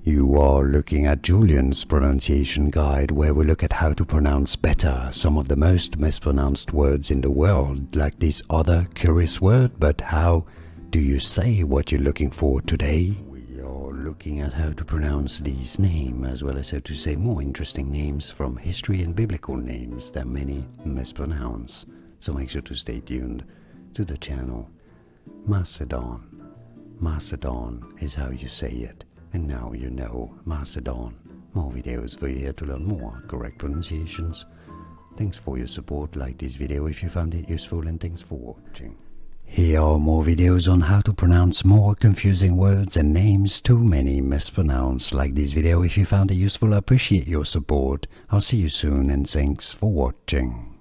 You are looking at Julian's pronunciation guide, where we look at how to pronounce better some of the most mispronounced words in the world, like this other curious word. But how do you say what you're looking for today? We are looking at how to pronounce these names, as well as how to say more interesting names from history and biblical names that many mispronounce. So make sure to stay tuned to the channel. Macedon. Macedon is how you say it. And now you know Macedon. More videos for you here to learn more correct pronunciations. Thanks for your support. Like this video if you found it useful, and thanks for watching. Here are more videos on how to pronounce more confusing words and names too many mispronounced. Like this video if you found it useful. I appreciate your support. I'll see you soon, and thanks for watching.